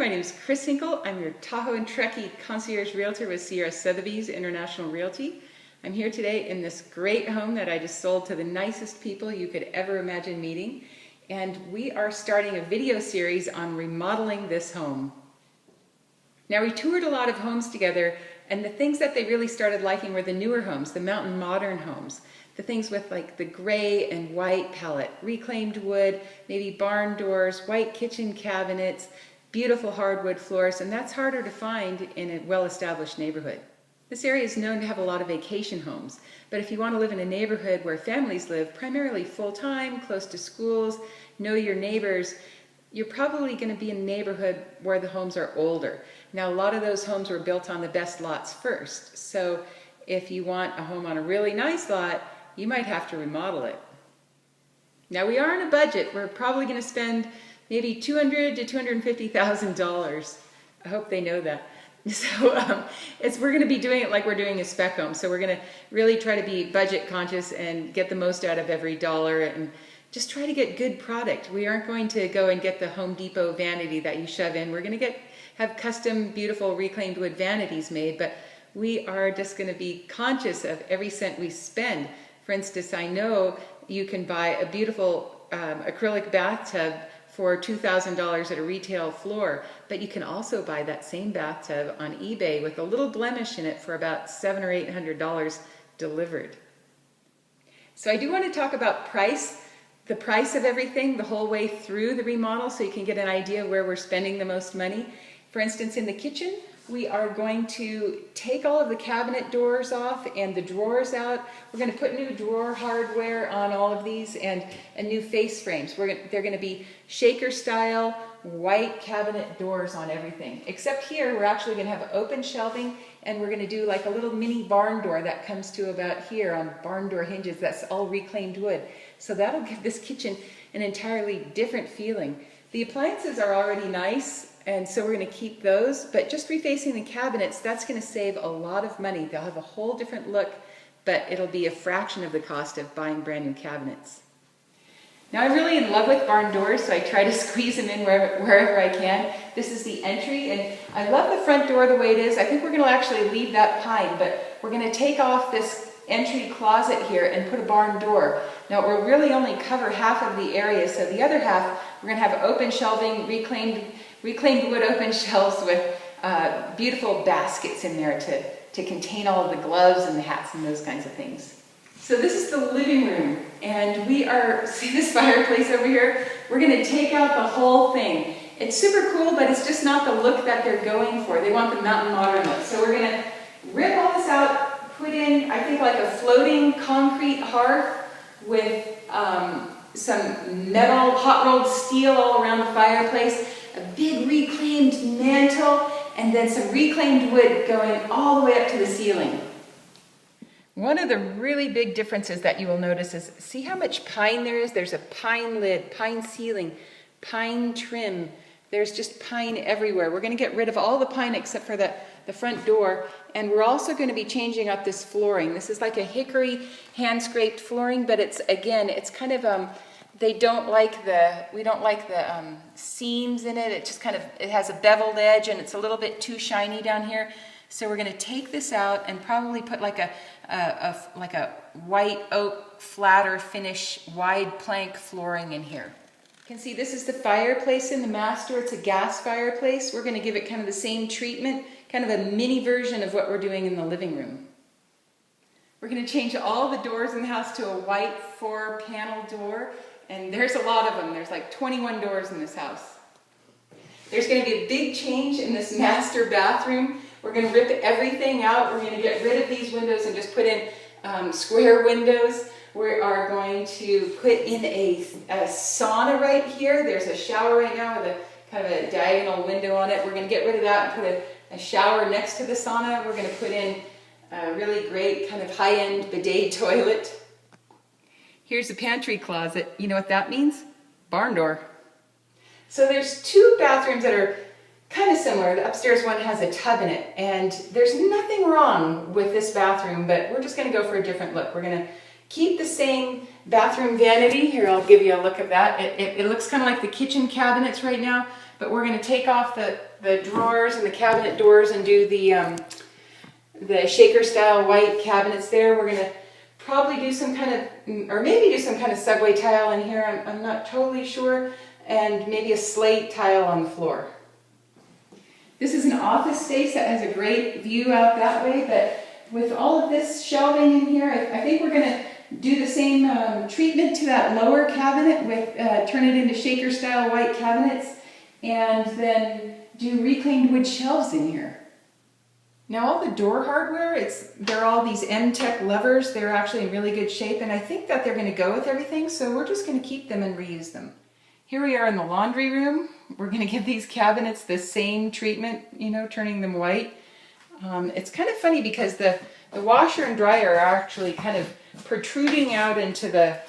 my name is Chris Hinkel. I'm your Tahoe and Truckee concierge realtor with Sierra Sotheby's International Realty. I'm here today in this great home that I just sold to the nicest people you could ever imagine meeting. And we are starting a video series on remodeling this home. Now, we toured a lot of homes together, and the things that they really started liking were the newer homes, the mountain modern homes. The things with like the gray and white palette, reclaimed wood, maybe barn doors, white kitchen cabinets, beautiful hardwood floors, and that's harder to find in a well-established neighborhood. This area is known to have a lot of vacation homes, but if you want to live in a neighborhood where families live, primarily full-time, close to schools, know your neighbors, you're probably going to be in a neighborhood where the homes are older. Now, a lot of those homes were built on the best lots first, so if you want a home on a really nice lot, you might have to remodel it. Now, we are on a budget. We're probably going to spend maybe $200,000 to $250,000. I hope they know that. So we're going to be doing it like we're doing a spec home. So we're going to really try to be budget conscious and get the most out of every dollar and just try to get good product. We aren't going to go and get the Home Depot vanity that you shove in. We're going to have custom, beautiful reclaimed wood vanities made, but we are just going to be conscious of every cent we spend. For instance, I know you can buy a beautiful acrylic bathtub for $2,000 at a retail floor, but you can also buy that same bathtub on eBay with a little blemish in it for about $700 or $800 delivered. So I do want to talk about price, the price of everything the whole way through the remodel, so you can get an idea where we're spending the most money. For instance, in the kitchen, we are going to take all of the cabinet doors off and the drawers out. We're going to put new drawer hardware on all of these and new face frames. They're going to be shaker style, white cabinet doors on everything. Except here, we're actually going to have open shelving, and we're going to do like a little mini barn door that comes to about here on barn door hinges. That's all reclaimed wood. So that'll give this kitchen an entirely different feeling. The appliances are already nice, and so we're going to keep those, but just refacing the cabinets, that's going to save a lot of money. They'll have a whole different look, but it'll be a fraction of the cost of buying brand new cabinets. Now, I'm really in love with barn doors, so I try to squeeze them in wherever I can. This is the entry, and I love the front door the way it is. I think we're going to actually leave that pine, but we're going to take off this entry closet here and put a barn door. Now, it will really only cover half of the area, so the other half, we're going to have open shelving, reclaimed wood open shelves with beautiful baskets in there to contain all of the gloves and the hats and those kinds of things. So this is the living room, and see this fireplace over here? We're going to take out the whole thing. It's super cool, but it's just not the look that they're going for. They want the mountain modern look. So we're going to rip all this out, put in, I think, like a floating concrete hearth with some metal hot rolled steel all around the fireplace, a big reclaimed mantle, and then some reclaimed wood going all the way up to the ceiling. One of the really big differences that you will notice is, see how much pine there is? There's a pine lid, pine ceiling, pine trim. There's just pine everywhere. We're going to get rid of all the pine except for the front door, and we're also going to be changing up this flooring. This is like a hickory hand-scraped flooring, but it's kind of we don't like the seams in it. It just it has a beveled edge, and it's a little bit too shiny down here. So we're going to take this out and probably put like a white oak flatter finish wide plank flooring in here. You can see this is the fireplace in the master. It's a gas fireplace. We're going to give it kind of the same treatment, kind of a mini version of what we're doing in the living room. We're going to change all the doors in the house to a white 4-panel door. And there's a lot of them. There's like 21 doors in this house. There's going to be a big change in this master bathroom. We're going to rip everything out. We're going to get rid of these windows and just put in square windows. We are going to put in a sauna right here. There's a shower right now with a kind of a diagonal window on it. We're going to get rid of that and put a shower next to the sauna. We're going to put in a really great kind of high-end bidet toilet. Here's the pantry closet. You know what that means? Barn door. So there's 2 bathrooms that are kind of similar. The upstairs one has a tub in it, and there's nothing wrong with this bathroom, but we're just going to go for a different look. We're going to keep the same bathroom vanity. Here, I'll give you a look of that. It looks kind of like the kitchen cabinets right now, but we're going to take off the drawers and the cabinet doors and do the shaker style white cabinets there. We're going to probably do some kind of, or maybe do some kind of subway tile in here, I'm not totally sure, and maybe a slate tile on the floor. This is an office space that has a great view out that way, but with all of this shelving in here, I think we're going to do the same treatment to that lower cabinet with turn it into shaker style white cabinets, and then do reclaimed wood shelves in here. Now all the door hardware, they're all these M-Tech levers. They're actually in really good shape, and I think that they're going to go with everything, so we're just going to keep them and reuse them. Here we are in the laundry room. We're going to give these cabinets the same treatment, you know, turning them white. It's kind of funny because the washer and dryer are actually kind of protruding out into the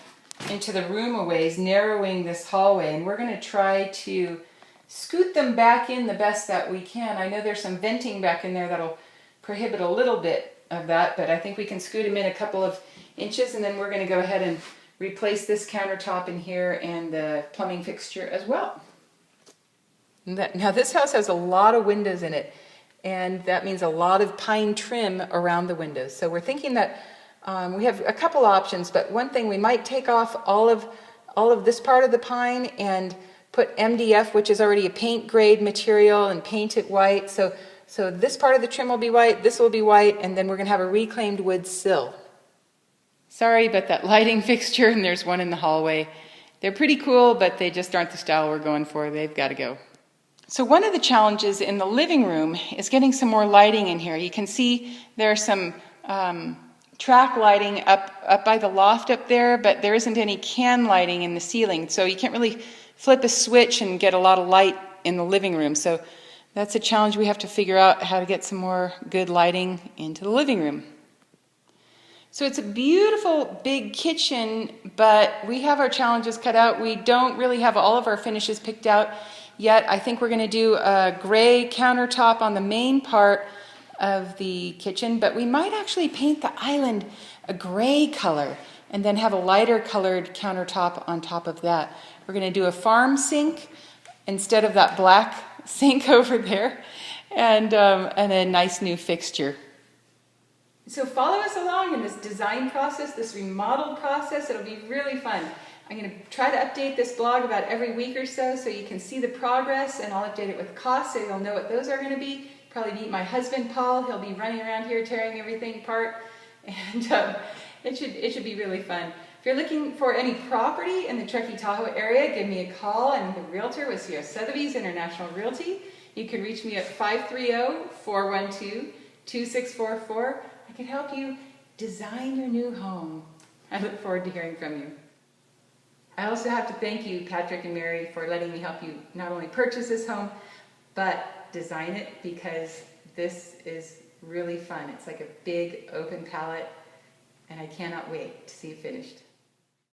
room a ways, narrowing this hallway, and we're going to try to scoot them back in the best that we can. I know there's some venting back in there that'll prohibit a little bit of that, but I think we can scoot them in a couple of inches, and then we're going to go ahead and replace this countertop in here and the plumbing fixture as well. Now this house has a lot of windows in it, and that means a lot of pine trim around the windows. So we're thinking that we have a couple options, but one thing, we might take off all of this part of the pine and put MDF, which is already a paint grade material, and paint it white. So this part of the trim will be white, this will be white, and then we're going to have a reclaimed wood sill. Sorry about that lighting fixture, and there's one in the hallway. They're pretty cool, but they just aren't the style we're going for. They've got to go. So one of the challenges in the living room is getting some more lighting in here. You can see there's some track lighting up by the loft up there, but there isn't any can lighting in the ceiling. So you can't really flip a switch and get a lot of light in the living room. So that's a challenge. We have to figure out how to get some more good lighting into the living room. So it's a beautiful big kitchen, but we have our challenges cut out. We don't really have all of our finishes picked out yet. I think we're going to do a gray countertop on the main part of the kitchen, but we might actually paint the island a gray color and then have a lighter colored countertop on top of that. We're going to do a farm sink instead of that black sink over there, and a nice new fixture. So follow us along in this design process, this remodel process. It'll be really fun. I'm going to try to update this blog about every week or so you can see the progress, and I'll update it with costs so you'll know what those are going to be. Probably meet my husband, Paul. He'll be running around here tearing everything apart, and it should be really fun. If you're looking for any property in the Truckee Tahoe area, give me a call. I'm the realtor with Sierra Sotheby's International Realty. You can reach me at 530-412-2644. I can help you design your new home. I look forward to hearing from you. I also have to thank you, Patrick and Mary, for letting me help you not only purchase this home, but design it, because this is really fun. It's like a big open palette, and I cannot wait to see it finished.